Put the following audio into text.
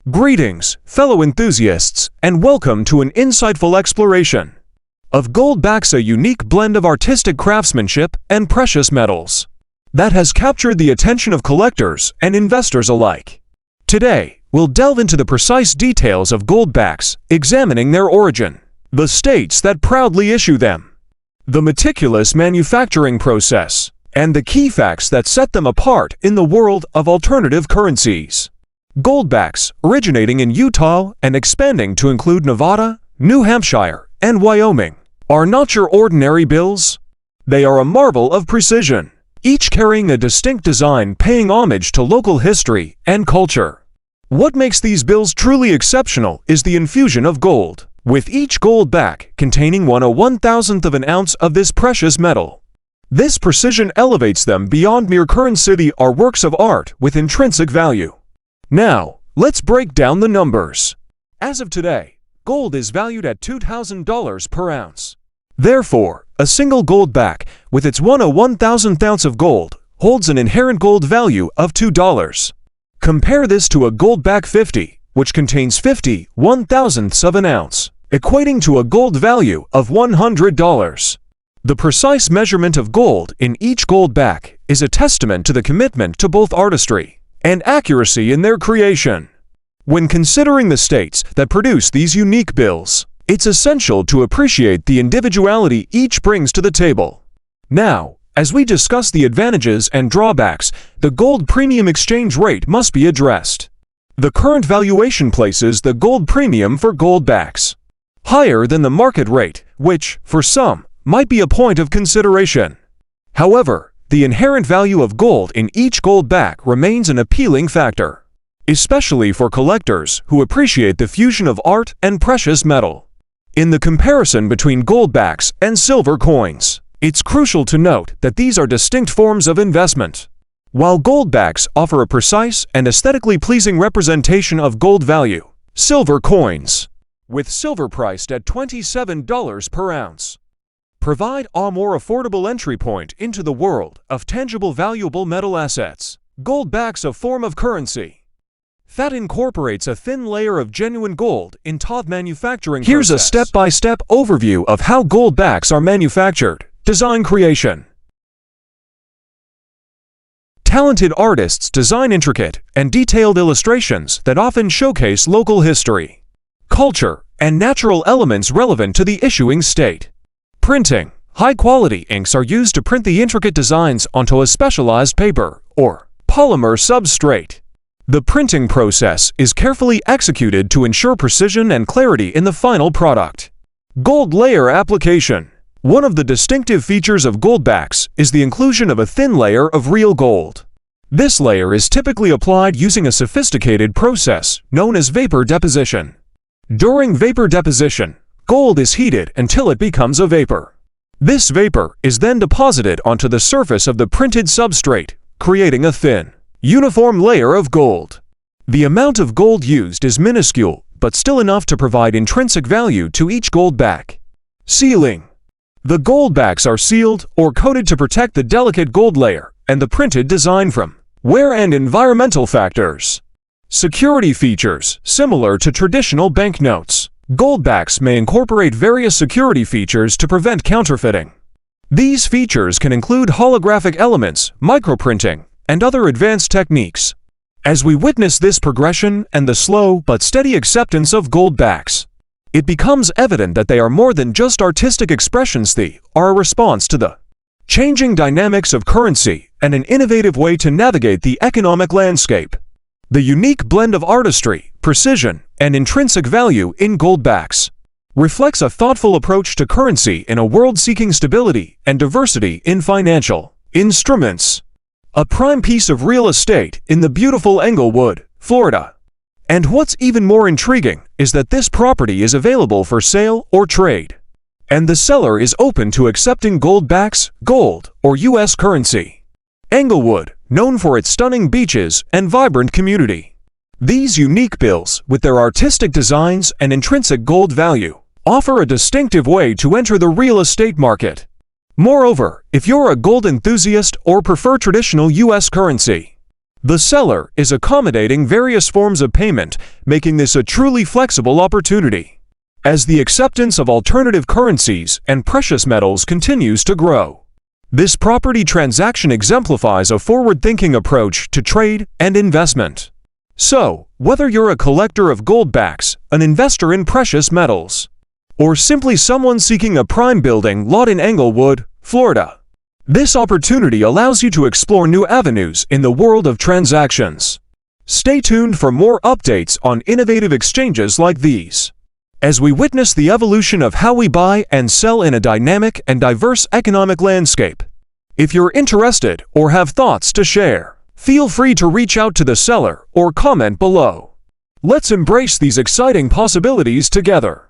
Greetings, fellow enthusiasts, and welcome to an insightful exploration of GoldBacks, a unique blend of artistic craftsmanship and precious metals that has captured the attention of collectors and investors alike. Today, we'll delve into the precise details of GoldBacks, examining their origin, the states that proudly issue them, the meticulous manufacturing process, and the key facts that set them apart in the world of alternative currencies. GoldBacks, originating in Utah and expanding to include Nevada, New Hampshire, and Wyoming, are not your ordinary bills. They are a marvel of precision, each carrying a distinct design paying homage to local history and culture. What makes these bills truly exceptional is the infusion of gold, with each GoldBack containing 1/1000th of an ounce of this precious metal. This precision elevates them beyond mere currency. They are works of art with intrinsic value. Now, let's break down the numbers. As of today, gold is valued at $2,000 per ounce. Therefore, a single GoldBack with its 1/1000th ounce of gold holds an inherent gold value of $2. Compare this to a GoldBack 50, which contains 50/1000ths of an ounce, equating to a gold value of $100. The precise measurement of gold in each GoldBack is a testament to the commitment to both artistry and accuracy in their creation. When considering the states that produce these unique bills, it's essential to appreciate the individuality each brings to the table. Now, as we discuss the advantages and drawbacks, the gold premium exchange rate must be addressed. The current valuation places the gold premium for GoldBacks higher than the market rate, which, for some, might be a point of consideration. However, the inherent value of gold in each GoldBack remains an appealing factor, especially for collectors who appreciate the fusion of art and precious metal. In the comparison between GoldBacks and silver coins, it's crucial to note that these are distinct forms of investment. While GoldBacks offer a precise and aesthetically pleasing representation of gold value, silver coins, with silver priced at $27 per ounce, provide a more affordable entry point into the world of tangible valuable metal assets. GoldBacks, a form of currency that incorporates a thin layer of genuine gold into the manufacturing process. Here's a step-by-step overview of how GoldBacks are manufactured. Design creation. Talented artists design intricate and detailed illustrations that often showcase local history, culture, and natural elements relevant to the issuing state. Printing. High-quality inks are used to print the intricate designs onto a specialized paper or polymer substrate. The printing process is carefully executed to ensure precision and clarity in the final product. Gold layer application. One of the distinctive features of GoldBacks is the inclusion of a thin layer of real gold. This layer is typically applied using a sophisticated process known as vapor deposition. During vapor deposition, gold is heated until it becomes a vapor. This vapor is then deposited onto the surface of the printed substrate, creating a thin, uniform layer of gold. The amount of gold used is minuscule, but still enough to provide intrinsic value to each GoldBack. Sealing. The GoldBacks are sealed or coated to protect the delicate gold layer and the printed design from wear and environmental factors. Security features. Similar to traditional banknotes, GoldBacks may incorporate various security features to prevent counterfeiting. These features can include holographic elements, microprinting, and other advanced techniques. As we witness this progression and the slow but steady acceptance of GoldBacks, it becomes evident that they are more than just artistic expressions. They are a response to the changing dynamics of currency and an innovative way to navigate the economic landscape. The unique blend of artistry, precision, and intrinsic value in GoldBacks reflects a thoughtful approach to currency in a world seeking stability and diversity in financial instruments. A prime piece of real estate in the beautiful Englewood, Florida. And what's even more intriguing is that this property is available for sale or trade, and the seller is open to accepting GoldBacks, gold, or U.S. currency. Englewood, known for its stunning beaches and vibrant community. These unique bills, with their artistic designs and intrinsic gold value, offer a distinctive way to enter the real estate market. Moreover, if you're a gold enthusiast or prefer traditional U.S. currency, The seller is accommodating various forms of payment, making this a truly flexible opportunity. As the acceptance of alternative currencies and precious metals continues to grow, this property transaction exemplifies a forward-thinking approach to trade and investment. So, whether you're a collector of GoldBacks, an investor in precious metals, or simply someone seeking a prime building lot in Englewood, Florida, this opportunity allows you to explore new avenues in the world of transactions. Stay tuned for more updates on innovative exchanges like these, as we witness the evolution of how we buy and sell in a dynamic and diverse economic landscape. If you're interested or have thoughts to share, feel free to reach out to the seller or comment below. Let's embrace these exciting possibilities together.